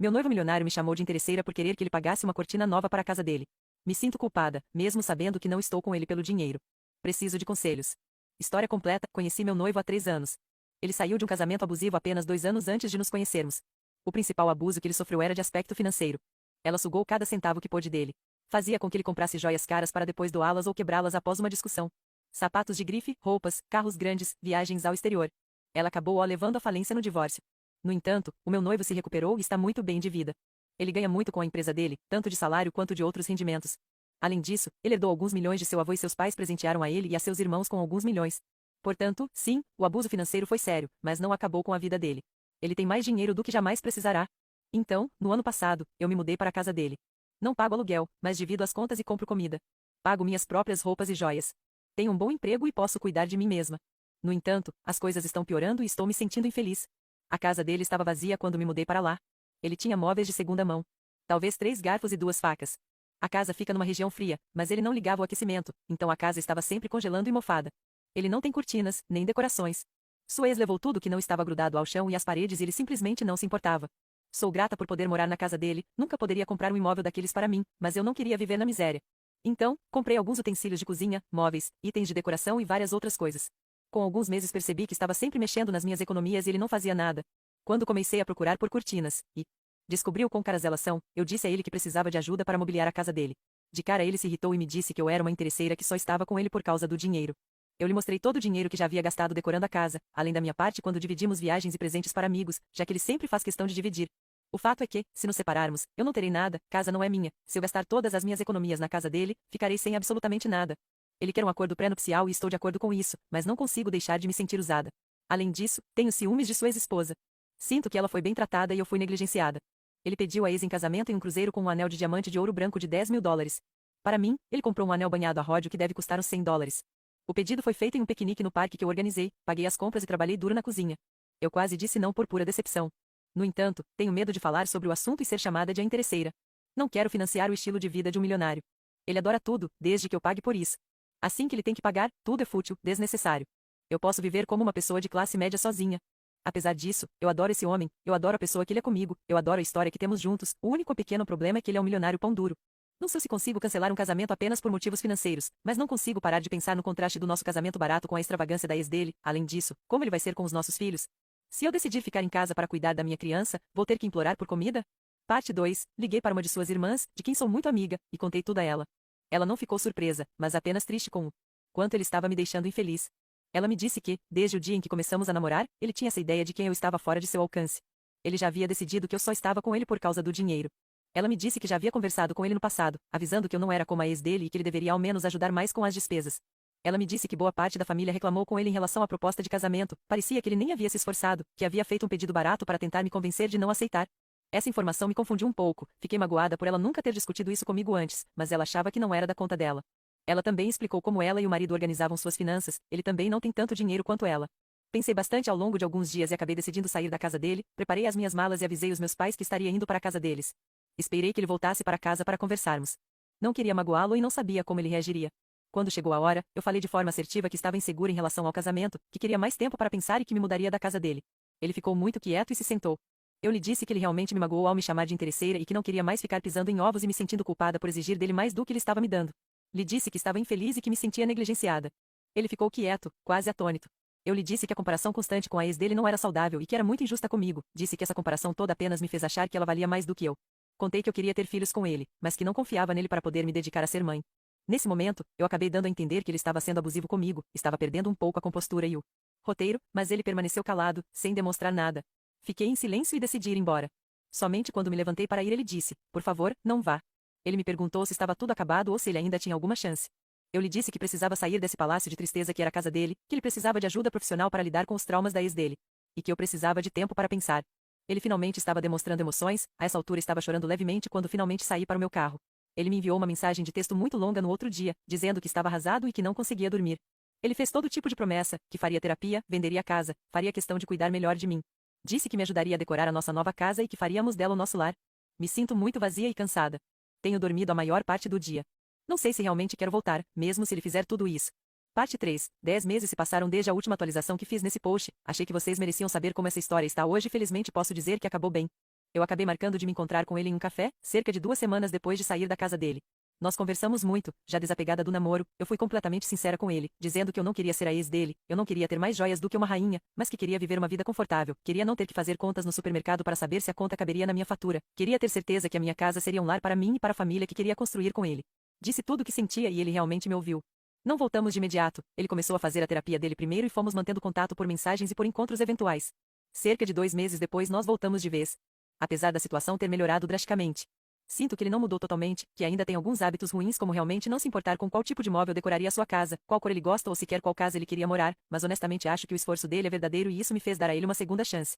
Meu noivo milionário me chamou de interesseira por querer que ele pagasse uma cortina nova para a casa dele. Me sinto culpada, mesmo sabendo que não estou com ele pelo dinheiro. Preciso de conselhos. História completa: conheci meu noivo há 3 anos. Ele saiu de um casamento abusivo apenas 2 anos antes de nos conhecermos. O principal abuso que ele sofreu era de aspecto financeiro. Ela sugou cada centavo que pôde dele. Fazia com que ele comprasse joias caras para depois doá-las ou quebrá-las após uma discussão. Sapatos de grife, roupas, carros grandes, viagens ao exterior. Ela acabou o levando à falência no divórcio. No entanto, o meu noivo se recuperou e está muito bem de vida. Ele ganha muito com a empresa dele, tanto de salário quanto de outros rendimentos. Além disso, ele herdou alguns milhões de seu avô e seus pais presentearam a ele e a seus irmãos com alguns milhões. Portanto, sim, o abuso financeiro foi sério, mas não acabou com a vida dele. Ele tem mais dinheiro do que jamais precisará. Então, no ano passado, eu me mudei para a casa dele. Não pago aluguel, mas divido as contas e compro comida. Pago minhas próprias roupas e joias. Tenho um bom emprego e posso cuidar de mim mesma. No entanto, as coisas estão piorando e estou me sentindo infeliz. A casa dele estava vazia quando me mudei para lá. Ele tinha móveis de segunda mão. Talvez 3 garfos e 2 facas. A casa fica numa região fria, mas ele não ligava o aquecimento, então a casa estava sempre congelando e mofada. Ele não tem cortinas, nem decorações. Sua ex levou tudo que não estava grudado ao chão e às paredes e ele simplesmente não se importava. Sou grata por poder morar na casa dele, nunca poderia comprar um imóvel daqueles para mim, mas eu não queria viver na miséria. Então, comprei alguns utensílios de cozinha, móveis, itens de decoração e várias outras coisas. Com alguns meses percebi que estava sempre mexendo nas minhas economias e ele não fazia nada. Quando comecei a procurar por cortinas, e descobri o quão caras elas são, eu disse a ele que precisava de ajuda para mobiliar a casa dele. De cara ele se irritou e me disse que eu era uma interesseira que só estava com ele por causa do dinheiro. Eu lhe mostrei todo o dinheiro que já havia gastado decorando a casa, além da minha parte quando dividimos viagens e presentes para amigos, já que ele sempre faz questão de dividir. O fato é que, se nos separarmos, eu não terei nada, casa não é minha. Se eu gastar todas as minhas economias na casa dele, ficarei sem absolutamente nada. Ele quer um acordo pré-nupcial e estou de acordo com isso, mas não consigo deixar de me sentir usada. Além disso, tenho ciúmes de sua ex-esposa. Sinto que ela foi bem tratada e eu fui negligenciada. Ele pediu a ex em casamento em um cruzeiro com um anel de diamante de ouro branco de $10.000. Para mim, ele comprou um anel banhado a ródio que deve custar uns $100. O pedido foi feito em um piquenique no parque que eu organizei, paguei as compras e trabalhei duro na cozinha. Eu quase disse não por pura decepção. No entanto, tenho medo de falar sobre o assunto e ser chamada de a interesseira. Não quero financiar o estilo de vida de um milionário. Ele adora tudo, desde que eu pague por isso. Assim que ele tem que pagar, tudo é fútil, desnecessário. Eu posso viver como uma pessoa de classe média sozinha. Apesar disso, eu adoro esse homem, eu adoro a pessoa que ele é comigo, eu adoro a história que temos juntos, o único pequeno problema é que ele é um milionário pão duro. Não sei se consigo cancelar um casamento apenas por motivos financeiros, mas não consigo parar de pensar no contraste do nosso casamento barato com a extravagância da ex dele. Além disso, como ele vai ser com os nossos filhos? Se eu decidir ficar em casa para cuidar da minha criança, vou ter que implorar por comida? Parte 2. Liguei para uma de suas irmãs, de quem sou muito amiga, e contei tudo a ela. Ela não ficou surpresa, mas apenas triste com o quanto ele estava me deixando infeliz. Ela me disse que, desde o dia em que começamos a namorar, ele tinha essa ideia de quem eu estava fora de seu alcance. Ele já havia decidido que eu só estava com ele por causa do dinheiro. Ela me disse que já havia conversado com ele no passado, avisando que eu não era como a ex dele e que ele deveria ao menos ajudar mais com as despesas. Ela me disse que boa parte da família reclamou com ele em relação à proposta de casamento, parecia que ele nem havia se esforçado, que havia feito um pedido barato para tentar me convencer de não aceitar. Essa informação me confundiu um pouco, fiquei magoada por ela nunca ter discutido isso comigo antes, mas ela achava que não era da conta dela. Ela também explicou como ela e o marido organizavam suas finanças, ele também não tem tanto dinheiro quanto ela. Pensei bastante ao longo de alguns dias e acabei decidindo sair da casa dele, preparei as minhas malas e avisei os meus pais que estaria indo para a casa deles. Esperei que ele voltasse para casa para conversarmos. Não queria magoá-lo e não sabia como ele reagiria. Quando chegou a hora, eu falei de forma assertiva que estava insegura em relação ao casamento, que queria mais tempo para pensar e que me mudaria da casa dele. Ele ficou muito quieto e se sentou. Eu lhe disse que ele realmente me magoou ao me chamar de interesseira e que não queria mais ficar pisando em ovos e me sentindo culpada por exigir dele mais do que ele estava me dando. Lhe disse que estava infeliz e que me sentia negligenciada. Ele ficou quieto, quase atônito. Eu lhe disse que a comparação constante com a ex dele não era saudável e que era muito injusta comigo. Disse que essa comparação toda apenas me fez achar que ela valia mais do que eu. Contei que eu queria ter filhos com ele, mas que não confiava nele para poder me dedicar a ser mãe. Nesse momento, eu acabei dando a entender que ele estava sendo abusivo comigo, estava perdendo um pouco a compostura e o roteiro, mas ele permaneceu calado, sem demonstrar nada. Fiquei em silêncio e decidi ir embora. Somente quando me levantei para ir ele disse, por favor, não vá. Ele me perguntou se estava tudo acabado ou se ele ainda tinha alguma chance. Eu lhe disse que precisava sair desse palácio de tristeza que era a casa dele, que ele precisava de ajuda profissional para lidar com os traumas da ex dele. E que eu precisava de tempo para pensar. Ele finalmente estava demonstrando emoções, a essa altura estava chorando levemente quando finalmente saí para o meu carro. Ele me enviou uma mensagem de texto muito longa no outro dia, dizendo que estava arrasado e que não conseguia dormir. Ele fez todo tipo de promessa, que faria terapia, venderia a casa, faria questão de cuidar melhor de mim. Disse que me ajudaria a decorar a nossa nova casa e que faríamos dela o nosso lar. Me sinto muito vazia e cansada. Tenho dormido a maior parte do dia. Não sei se realmente quero voltar, mesmo se ele fizer tudo isso. Parte 3. 10 meses se passaram desde a última atualização que fiz nesse post. Achei que vocês mereciam saber como essa história está hoje e felizmente posso dizer que acabou bem. Eu acabei marcando de me encontrar com ele em um café, cerca de 2 semanas depois de sair da casa dele. Nós conversamos muito, já desapegada do namoro, eu fui completamente sincera com ele, dizendo que eu não queria ser a ex dele, eu não queria ter mais joias do que uma rainha, mas que queria viver uma vida confortável, queria não ter que fazer contas no supermercado para saber se a conta caberia na minha fatura, queria ter certeza que a minha casa seria um lar para mim e para a família que queria construir com ele. Disse tudo o que sentia e ele realmente me ouviu. Não voltamos de imediato, ele começou a fazer a terapia dele primeiro e fomos mantendo contato por mensagens e por encontros eventuais. Cerca de 2 meses depois nós voltamos de vez. Apesar da situação ter melhorado drasticamente. Sinto que ele não mudou totalmente, que ainda tem alguns hábitos ruins como realmente não se importar com qual tipo de móvel decoraria a sua casa, qual cor ele gosta ou sequer qual casa ele queria morar, mas honestamente acho que o esforço dele é verdadeiro e isso me fez dar a ele uma segunda chance.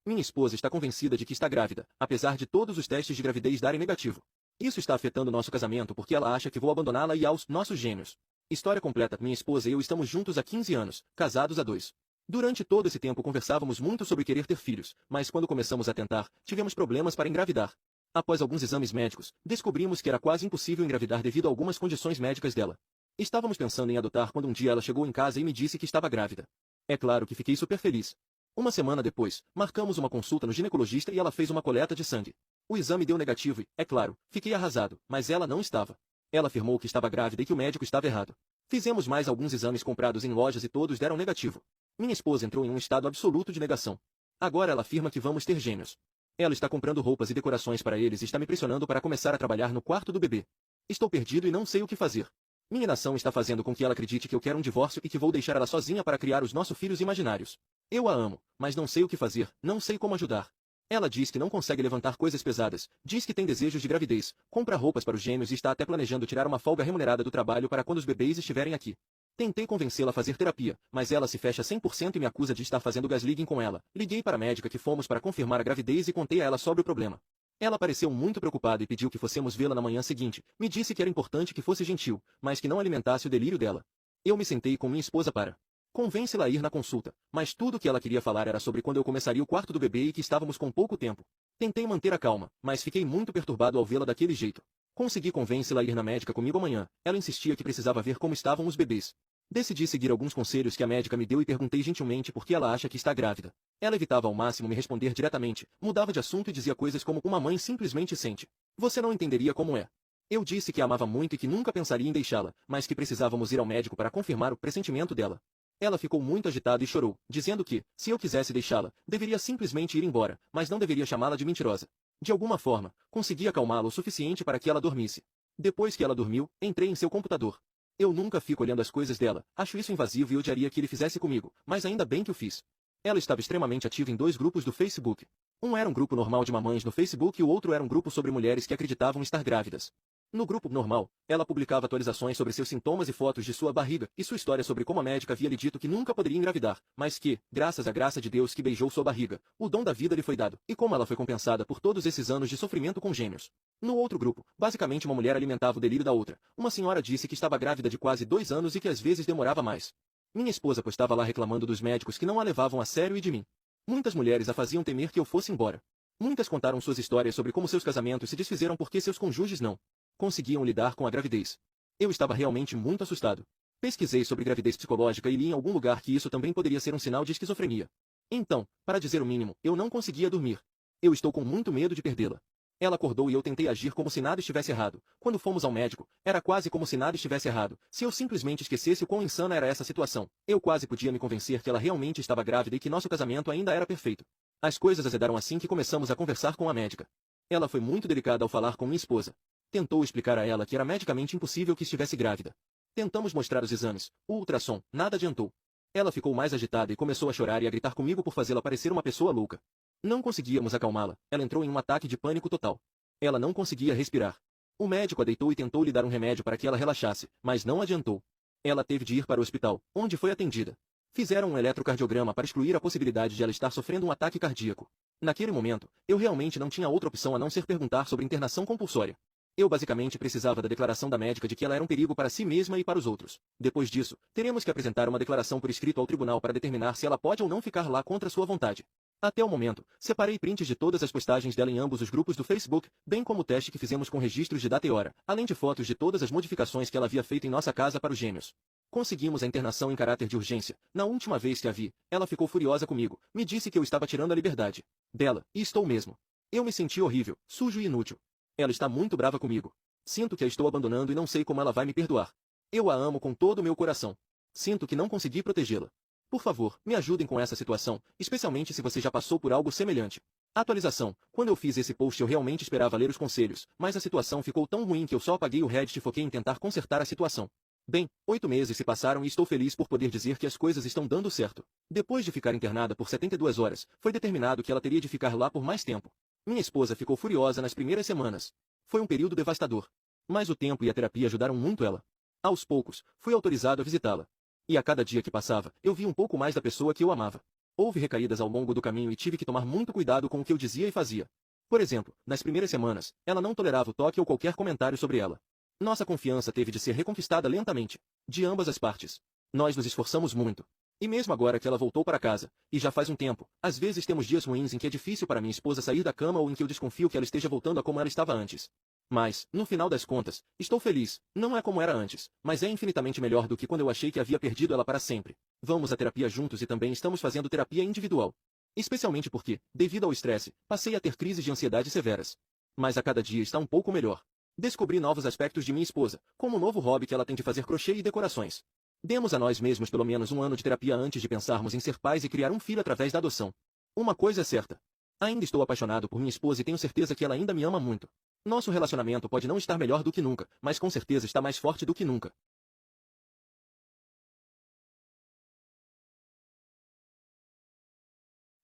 Minha esposa está convencida de que está grávida, apesar de todos os testes de gravidez darem negativo. Isso está afetando nosso casamento porque ela acha que vou abandoná-la e aos nossos gêmeos. História completa: minha esposa e eu estamos juntos há 15 anos, casados há 2. Durante todo esse tempo conversávamos muito sobre querer ter filhos, mas quando começamos a tentar, tivemos problemas para engravidar. Após alguns exames médicos, descobrimos que era quase impossível engravidar devido a algumas condições médicas dela. Estávamos pensando em adotar quando um dia ela chegou em casa e me disse que estava grávida. É claro que fiquei super feliz. Uma semana depois, marcamos uma consulta no ginecologista e ela fez uma coleta de sangue. O exame deu negativo e, é claro, fiquei arrasado, mas ela não estava. Ela afirmou que estava grávida e que o médico estava errado. Fizemos mais alguns exames comprados em lojas e todos deram negativo. Minha esposa entrou em um estado absoluto de negação. Agora ela afirma que vamos ter gêmeos. Ela está comprando roupas e decorações para eles e está me pressionando para começar a trabalhar no quarto do bebê. Estou perdido e não sei o que fazer. Minha inação está fazendo com que ela acredite que eu quero um divórcio e que vou deixar ela sozinha para criar os nossos filhos imaginários. Eu a amo, mas não sei o que fazer, não sei como ajudar. Ela diz que não consegue levantar coisas pesadas, diz que tem desejos de gravidez, compra roupas para os gêmeos e está até planejando tirar uma folga remunerada do trabalho para quando os bebês estiverem aqui. Tentei convencê-la a fazer terapia, mas ela se fecha 100% e me acusa de estar fazendo gaslighting com ela. Liguei para a médica que fomos para confirmar a gravidez e contei a ela sobre o problema. Ela pareceu muito preocupada e pediu que fossemos vê-la na manhã seguinte. Me disse que era importante que fosse gentil, mas que não alimentasse o delírio dela. Eu me sentei com minha esposa para convence-la a ir na consulta, mas tudo o que ela queria falar era sobre quando eu começaria o quarto do bebê e que estávamos com pouco tempo. Tentei manter a calma, mas fiquei muito perturbado ao vê-la daquele jeito. Consegui convencê-la a ir na médica comigo amanhã. Ela insistia que precisava ver como estavam os bebês. Decidi seguir alguns conselhos que a médica me deu e perguntei gentilmente por que ela acha que está grávida. Ela evitava ao máximo me responder diretamente, mudava de assunto e dizia coisas como uma mãe simplesmente sente. Você não entenderia como é. Eu disse que a amava muito e que nunca pensaria em deixá-la, mas que precisávamos ir ao médico para confirmar o pressentimento dela. Ela ficou muito agitada e chorou, dizendo que, se eu quisesse deixá-la, deveria simplesmente ir embora, mas não deveria chamá-la de mentirosa. De alguma forma, consegui acalmá-la o suficiente para que ela dormisse. Depois que ela dormiu, entrei em seu computador. Eu nunca fico olhando as coisas dela, acho isso invasivo e odiaria que ele fizesse comigo, mas ainda bem que o fiz. Ela estava extremamente ativa em 2 grupos do Facebook. Um era um grupo normal de mamães no Facebook e o outro era um grupo sobre mulheres que acreditavam estar grávidas. No grupo normal, ela publicava atualizações sobre seus sintomas e fotos de sua barriga, e sua história sobre como a médica havia lhe dito que nunca poderia engravidar, mas que, graças à graça de Deus que beijou sua barriga, o dom da vida lhe foi dado, e como ela foi compensada por todos esses anos de sofrimento com gêmeos. No outro grupo, basicamente uma mulher alimentava o delírio da outra. Uma senhora disse que estava grávida de quase 2 anos e que às vezes demorava mais. Minha esposa postava lá reclamando dos médicos que não a levavam a sério e de mim. Muitas mulheres a faziam temer que eu fosse embora. Muitas contaram suas histórias sobre como seus casamentos se desfizeram porque seus cônjuges não conseguiam lidar com a gravidez. Eu estava realmente muito assustado. Pesquisei sobre gravidez psicológica e li em algum lugar que isso também poderia ser um sinal de esquizofrenia. Então, para dizer o mínimo, eu não conseguia dormir. Eu estou com muito medo de perdê-la. Ela acordou e eu tentei agir como se nada estivesse errado. Quando fomos ao médico, era quase como se nada estivesse errado. Se eu simplesmente esquecesse o quão insana era essa situação, eu quase podia me convencer que ela realmente estava grávida e que nosso casamento ainda era perfeito. As coisas azedaram assim que começamos a conversar com a médica. Ela foi muito delicada ao falar com minha esposa. Tentou explicar a ela que era medicamente impossível que estivesse grávida. Tentamos mostrar os exames, o ultrassom, nada adiantou. Ela ficou mais agitada e começou a chorar e a gritar comigo por fazê-la parecer uma pessoa louca. Não conseguíamos acalmá-la, ela entrou em um ataque de pânico total. Ela não conseguia respirar. O médico a deitou e tentou lhe dar um remédio para que ela relaxasse, mas não adiantou. Ela teve de ir para o hospital, onde foi atendida. Fizeram um eletrocardiograma para excluir a possibilidade de ela estar sofrendo um ataque cardíaco. Naquele momento, eu realmente não tinha outra opção a não ser perguntar sobre internação compulsória. Eu basicamente precisava da declaração da médica de que ela era um perigo para si mesma e para os outros. Depois disso, teremos que apresentar uma declaração por escrito ao tribunal para determinar se ela pode ou não ficar lá contra sua vontade. Até o momento, separei prints de todas as postagens dela em ambos os grupos do Facebook, bem como o teste que fizemos com registros de data e hora, além de fotos de todas as modificações que ela havia feito em nossa casa para os gêmeos. Conseguimos a internação em caráter de urgência. Na última vez que a vi, ela ficou furiosa comigo, me disse que eu estava tirando a liberdade dela, e estou mesmo. Eu me senti horrível, sujo e inútil. Ela está muito brava comigo. Sinto que a estou abandonando e não sei como ela vai me perdoar. Eu a amo com todo o meu coração. Sinto que não consegui protegê-la. Por favor, me ajudem com essa situação, especialmente se você já passou por algo semelhante. Atualização. Quando eu fiz esse post eu realmente esperava ler os conselhos, mas a situação ficou tão ruim que eu só apaguei o Reddit e foquei em tentar consertar a situação. Bem, 8 meses se passaram e estou feliz por poder dizer que as coisas estão dando certo. Depois de ficar internada por 72 horas, foi determinado que ela teria de ficar lá por mais tempo. Minha esposa ficou furiosa nas primeiras semanas. Foi um período devastador. Mas o tempo e a terapia ajudaram muito ela. Aos poucos, fui autorizado a visitá-la. E a cada dia que passava, eu vi um pouco mais da pessoa que eu amava. Houve recaídas ao longo do caminho e tive que tomar muito cuidado com o que eu dizia e fazia. Por exemplo, nas primeiras semanas, ela não tolerava o toque ou qualquer comentário sobre ela. Nossa confiança teve de ser reconquistada lentamente, de ambas as partes. Nós nos esforçamos muito. E mesmo agora que ela voltou para casa, e já faz um tempo, às vezes temos dias ruins em que é difícil para minha esposa sair da cama ou em que eu desconfio que ela esteja voltando a como ela estava antes. Mas, no final das contas, estou feliz. Não é como era antes, mas é infinitamente melhor do que quando eu achei que havia perdido ela para sempre. Vamos à terapia juntos e também estamos fazendo terapia individual. Especialmente porque, devido ao estresse, passei a ter crises de ansiedade severas. Mas a cada dia está um pouco melhor. Descobri novos aspectos de minha esposa, como o novo hobby que ela tem de fazer crochê e decorações. Demos a nós mesmos pelo menos um ano de terapia antes de pensarmos em ser pais e criar um filho através da adoção. Uma coisa é certa. Ainda estou apaixonado por minha esposa e tenho certeza que ela ainda me ama muito. Nosso relacionamento pode não estar melhor do que nunca, mas com certeza está mais forte do que nunca.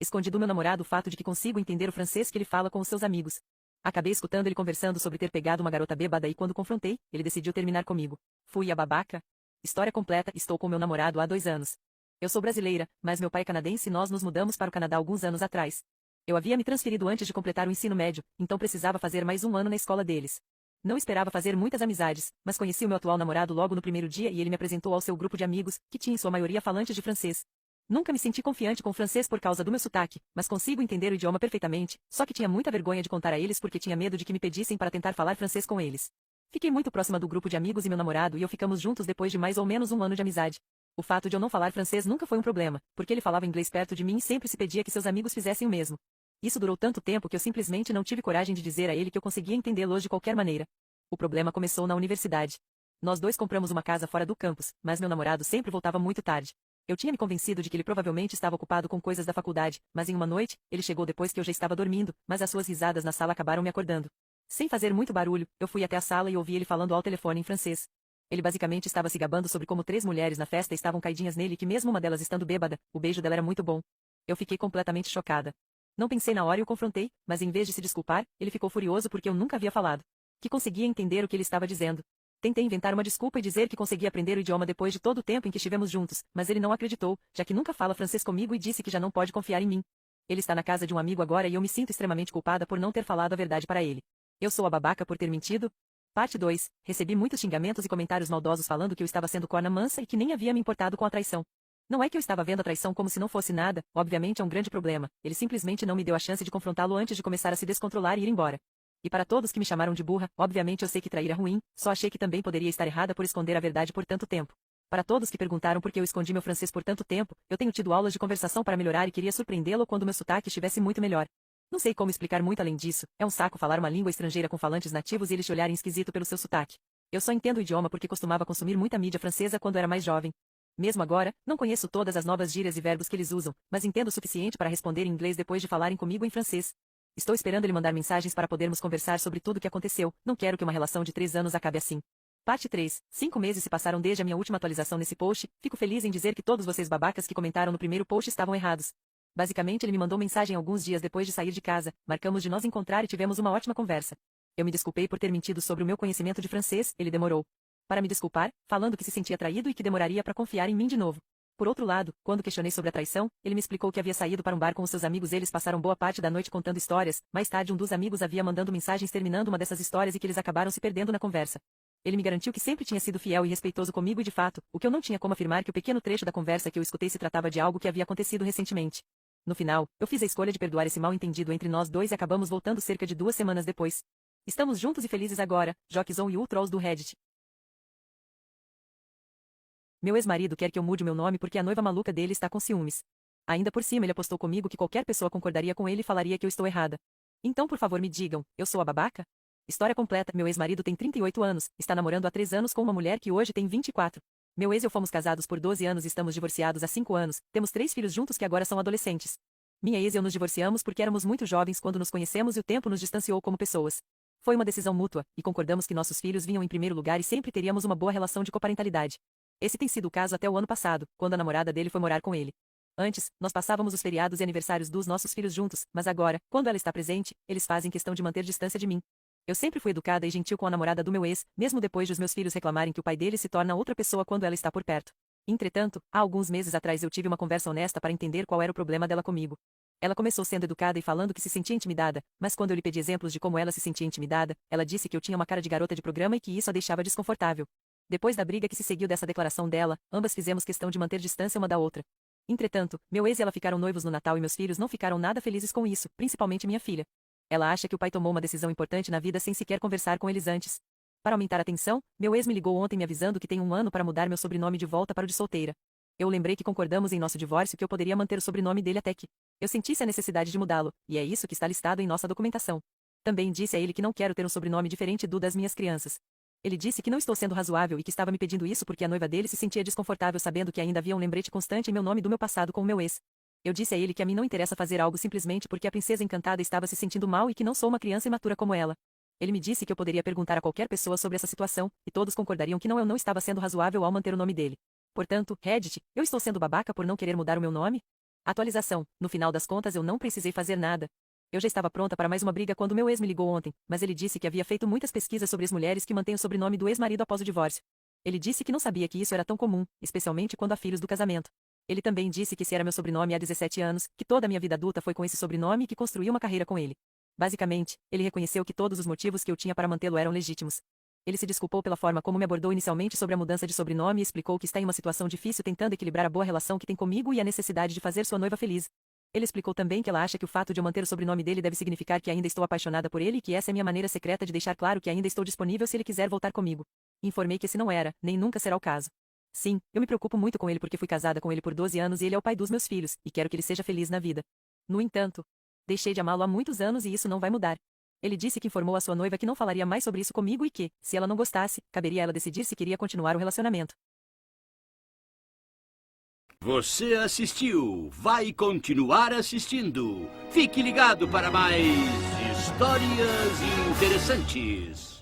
Escondi do meu namorado o fato de que consigo entender o francês que ele fala com os seus amigos. Acabei escutando ele conversando sobre ter pegado uma garota bêbada e quando confrontei, ele decidiu terminar comigo. Fui a babaca? História completa, estou com meu namorado há 2 anos. Eu sou brasileira, mas meu pai é canadense e nós nos mudamos para o Canadá alguns anos atrás. Eu havia me transferido antes de completar o ensino médio, então precisava fazer mais um ano na escola deles. Não esperava fazer muitas amizades, mas conheci o meu atual namorado logo no primeiro dia e ele me apresentou ao seu grupo de amigos, que tinha em sua maioria falantes de francês. Nunca me senti confiante com o francês por causa do meu sotaque, mas consigo entender o idioma perfeitamente, só que tinha muita vergonha de contar a eles porque tinha medo de que me pedissem para tentar falar francês com eles. Fiquei muito próxima do grupo de amigos e meu namorado e eu ficamos juntos depois de mais ou menos um ano de amizade. O fato de eu não falar francês nunca foi um problema, porque ele falava inglês perto de mim e sempre se pedia que seus amigos fizessem o mesmo. Isso durou tanto tempo que eu simplesmente não tive coragem de dizer a ele que eu conseguia entendê-lo de qualquer maneira. O problema começou na universidade. Nós dois compramos uma casa fora do campus, mas meu namorado sempre voltava muito tarde. Eu tinha me convencido de que ele provavelmente estava ocupado com coisas da faculdade, mas em uma noite, ele chegou depois que eu já estava dormindo, mas as suas risadas na sala acabaram me acordando. Sem fazer muito barulho, eu fui até a sala e ouvi ele falando ao telefone em francês. Ele basicamente estava se gabando sobre como 3 mulheres na festa estavam caidinhas nele e que mesmo uma delas estando bêbada, o beijo dela era muito bom. Eu fiquei completamente chocada. Não pensei na hora e o confrontei, mas em vez de se desculpar, ele ficou furioso porque eu nunca havia falado. Que conseguia entender o que ele estava dizendo. Tentei inventar uma desculpa e dizer que conseguia aprender o idioma depois de todo o tempo em que estivemos juntos, mas ele não acreditou, já que nunca fala francês comigo e disse que já não pode confiar em mim. Ele está na casa de um amigo agora e eu me sinto extremamente culpada por não ter falado a verdade para ele. Eu sou a babaca por ter mentido? Parte 2. Recebi muitos xingamentos e comentários maldosos falando que eu estava sendo corna mansa e que nem havia me importado com a traição. Não é que eu estava vendo a traição como se não fosse nada, obviamente é um grande problema, ele simplesmente não me deu a chance de confrontá-lo antes de começar a se descontrolar e ir embora. E para todos que me chamaram de burra, obviamente eu sei que trair é ruim, só achei que também poderia estar errada por esconder a verdade por tanto tempo. Para todos que perguntaram por que eu escondi meu francês por tanto tempo, eu tenho tido aulas de conversação para melhorar e queria surpreendê-lo quando meu sotaque estivesse muito melhor. Não sei como explicar muito além disso, é um saco falar uma língua estrangeira com falantes nativos e eles te olharem esquisito pelo seu sotaque. Eu só entendo o idioma porque costumava consumir muita mídia francesa quando era mais jovem. Mesmo agora, não conheço todas as novas gírias e verbos que eles usam, mas entendo o suficiente para responder em inglês depois de falarem comigo em francês. Estou esperando ele mandar mensagens para podermos conversar sobre tudo o que aconteceu, não quero que uma relação de 3 anos acabe assim. Parte 3. 5 meses se passaram desde a minha última atualização nesse post, fico feliz em dizer que todos vocês babacas que comentaram no primeiro post estavam errados. Basicamente ele me mandou mensagem alguns dias depois de sair de casa, marcamos de nos encontrar e tivemos uma ótima conversa. Eu me desculpei por ter mentido sobre o meu conhecimento de francês, ele demorou para me desculpar, falando que se sentia traído e que demoraria para confiar em mim de novo. Por outro lado, quando questionei sobre a traição, ele me explicou que havia saído para um bar com os seus amigos e eles passaram boa parte da noite contando histórias, mais tarde um dos amigos havia mandando mensagens terminando uma dessas histórias e que eles acabaram se perdendo na conversa. Ele me garantiu que sempre tinha sido fiel e respeitoso comigo e de fato, o que eu não tinha como afirmar que o pequeno trecho da conversa que eu escutei se tratava de algo que havia acontecido recentemente. No final, eu fiz a escolha de perdoar esse mal-entendido entre nós dois e acabamos voltando cerca de 2 semanas depois. Estamos juntos e felizes agora, Jockzone e o Trolls do Reddit. Meu ex-marido quer que eu mude o meu nome porque a noiva maluca dele está com ciúmes. Ainda por cima ele apostou comigo que qualquer pessoa concordaria com ele e falaria que eu estou errada. Então por favor me digam, eu sou a babaca? História completa, meu ex-marido tem 38 anos, está namorando há 3 anos com uma mulher que hoje tem 24. Meu ex e eu fomos casados por 12 anos e estamos divorciados há 5 anos, temos 3 filhos juntos que agora são adolescentes. Minha ex e eu nos divorciamos porque éramos muito jovens quando nos conhecemos e o tempo nos distanciou como pessoas. Foi uma decisão mútua, e concordamos que nossos filhos vinham em primeiro lugar e sempre teríamos uma boa relação de coparentalidade. Esse tem sido o caso até o ano passado, quando a namorada dele foi morar com ele. Antes, nós passávamos os feriados e aniversários dos nossos filhos juntos, mas agora, quando ela está presente, eles fazem questão de manter distância de mim. Eu sempre fui educada e gentil com a namorada do meu ex, mesmo depois de os meus filhos reclamarem que o pai dele se torna outra pessoa quando ela está por perto. Entretanto, há alguns meses atrás eu tive uma conversa honesta para entender qual era o problema dela comigo. Ela começou sendo educada e falando que se sentia intimidada, mas quando eu lhe pedi exemplos de como ela se sentia intimidada, ela disse que eu tinha uma cara de garota de programa e que isso a deixava desconfortável. Depois da briga que se seguiu dessa declaração dela, ambas fizemos questão de manter distância uma da outra. Entretanto, meu ex e ela ficaram noivos no Natal e meus filhos não ficaram nada felizes com isso, principalmente minha filha. Ela acha que o pai tomou uma decisão importante na vida sem sequer conversar com eles antes. Para aumentar a tensão, meu ex me ligou ontem me avisando que tem 1 ano para mudar meu sobrenome de volta para o de solteira. Eu lembrei que concordamos em nosso divórcio que eu poderia manter o sobrenome dele até que eu sentisse a necessidade de mudá-lo, e é isso que está listado em nossa documentação. Também disse a ele que não quero ter um sobrenome diferente do das minhas crianças. Ele disse que não estou sendo razoável e que estava me pedindo isso porque a noiva dele se sentia desconfortável sabendo que ainda havia um lembrete constante em meu nome do meu passado com o meu ex. Eu disse a ele que a mim não interessa fazer algo simplesmente porque a princesa encantada estava se sentindo mal e que não sou uma criança imatura como ela. Ele me disse que eu poderia perguntar a qualquer pessoa sobre essa situação, e todos concordariam que eu não estava sendo razoável ao manter o nome dele. Portanto, Reddit, eu estou sendo babaca por não querer mudar o meu nome? Atualização, no final das contas eu não precisei fazer nada. Eu já estava pronta para mais uma briga quando meu ex me ligou ontem, mas ele disse que havia feito muitas pesquisas sobre as mulheres que mantêm o sobrenome do ex-marido após o divórcio. Ele disse que não sabia que isso era tão comum, especialmente quando há filhos do casamento. Ele também disse que esse era meu sobrenome há 17 anos, que toda a minha vida adulta foi com esse sobrenome e que construí uma carreira com ele. Basicamente, ele reconheceu que todos os motivos que eu tinha para mantê-lo eram legítimos. Ele se desculpou pela forma como me abordou inicialmente sobre a mudança de sobrenome e explicou que está em uma situação difícil tentando equilibrar a boa relação que tem comigo e a necessidade de fazer sua noiva feliz. Ele explicou também que ela acha que o fato de eu manter o sobrenome dele deve significar que ainda estou apaixonada por ele e que essa é minha maneira secreta de deixar claro que ainda estou disponível se ele quiser voltar comigo. Informei que esse não era, nem nunca será o caso. Sim, eu me preocupo muito com ele porque fui casada com ele por 12 anos e ele é o pai dos meus filhos, e quero que ele seja feliz na vida. No entanto, deixei de amá-lo há muitos anos e isso não vai mudar. Ele disse que informou a sua noiva que não falaria mais sobre isso comigo e que, se ela não gostasse, caberia a ela decidir se queria continuar o relacionamento. Você assistiu, vai continuar assistindo. Fique ligado para mais histórias interessantes.